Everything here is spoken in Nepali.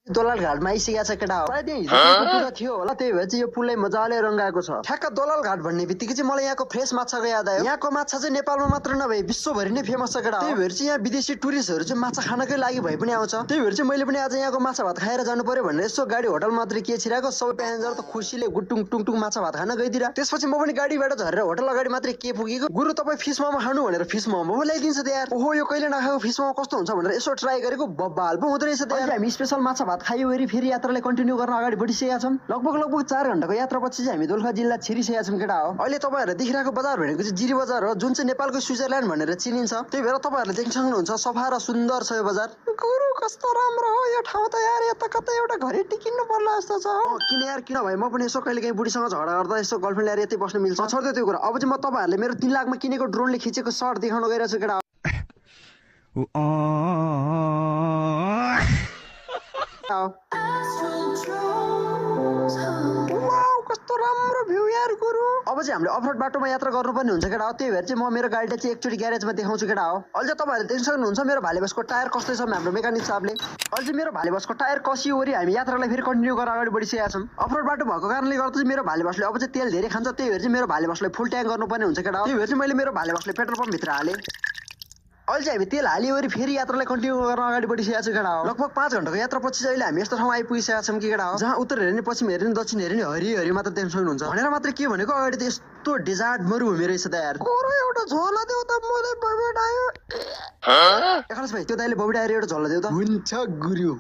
दोलाल घाटमा आइसकेको छ केटा हो। प्राय त्यही हिजो पूजा थियो होला, त्यही भएर चाहिँ यो पुललाई मजाले रंगाएको छ। ठ्याक्क दोलाल घाट भन्ने बित्तिकै चाहिँ मलाई यहाँको फ्रेस माछाको याद आयो। यहाँको माछा चाहिँ नेपालमा मात्र नभए विश्वभरि नै फेमस छ केटा हो। त्यही भएर चाहिँ यहाँ विदेशी टुरिस्टहरू चाहिँ माछा खानकै लागि भए पनि आउँछ। त्यही भएर चाहिँ मैले पनि आज यहाँको माछा भात खाएर जानु पर्यो भनेर यसो गाडी होटल मात्रै के छिराको सबै प्यासेन्जर त खुसीले गुटुङ टुङटुङ माछा भात खान गइदिरा। त्यसपछि म पनि गाडीबाट झरेर होटल अगाडि मात्रै के पुगेको, गुरु तपाईँ फिस मोमो खानु भनेर फिस मोमो ल्याइदिन्छ त यार। ओहो यो कहिले नखाएको फिस मोमो कस्तो हुन्छ भनेर यसो ट्राई गरेको, बब्बाल पो हुँदो रहेछ त यार। हामी स्पेशल माछा भात खायो वरी फेरि यात्रालाई कन्टिन्यू गर्न अगाडि बढिसकेका छौँ। लगभग 4 घण्टाको यात्रापछि चाहिँ हामी दोलखा जिल्ला छिरिसकेका छौँ केटा हो। अहिले तपाईँहरूले देखिरहेको बजार भनेको चाहिँ जिरी बजार हो, जुन चाहिँ नेपालको स्विजरल्यान्ड भनेर चिनिन्छ। त्यही भएर तपाईँहरूले देख्न सक्नुहुन्छ सफा र सुन्दर छ यो बजार। गुरु कस्तो राम्रो हो यो ठाउँ त यार, यता कतै एउटा घरै टिकिनु पर्ला जस्तो छ। किन यार, किन भए म पनि यसो कहिले काहीँ बुढीसँग झगडा गर्दा यसो गर्लफ्रेन्ड ल्याएर यतै बस्न मिल्छ। छोड्दै त्यो कुरा। अब चाहिँ म तपाईँहरूले मेरो 3 लाखमा किनेको ड्रोनले खिचेको सर्ट देखाउन गइरहेको छु केटा हो। कस्तो राम्रो भ्यू यार गुरु। अब चाहिँ हामीले अफरोड बाटोमा यात्रा गर्नुपर्ने हुन्छ केटा हो। त्यही भएर चाहिँ म मेरो गाडीलाई चाहिँ एकचोटि ग्यारेजमा देखाउँछु केटा हो। अहिले चाहिँ तपाईँहरूले देख्न सक्नुहुन्छ मेरो भाले बसको टायर कस्तो छ हाम्रो मेकानिक साहबले। अहिले चाहिँ मेरो भाले बसको टायर कसियो वरी हामी यात्रालाई फेरि कन्टिन्यू गरेर अगाडि बढिसकेका छौँ। अफरोड बाटो भएको कारणले गर्दा चाहिँ मेरो भाले बसले अब चाहिँ तेल धेरै खान्छ। त्यही भएर चाहिँ मेरो भाले बसलाई फुल ट्याङ्क गर्नुपर्ने हुन्छ केटा हो। त्यही भएर चाहिँ मैले मेरो भाले बसले पेट्रोल पम्प भित्र हालेँ। अहिले चाहिँ हामी तेल हालिवरी फेरि यात्रालाई कन्टिन्यू गर्न अगाडि बढिसकेका छौँ केटा हो। लगभग 5 घण्टाको यात्रापछि चाहिँ अहिले हामी यस्तो ठाउँमा आइपुगिसकेका छौँ कि केटा हो जहाँ उत्तर हेर्ने पश्चिम हेर्ने दक्षिण हेर्ने हरिहरि मात्र देख्न सक्नुहुन्छ। भनेर मात्रै के भनेको अगाडि त यस्तो डेजर्ट मरुभूमि रहेछ त यार। एउटा झोला देऊ त मलाई बबिड आयो। एकास भाइ त्यो दाइले बबिड आएर एउटा झोला देऊ त। हुन्छ गुरु।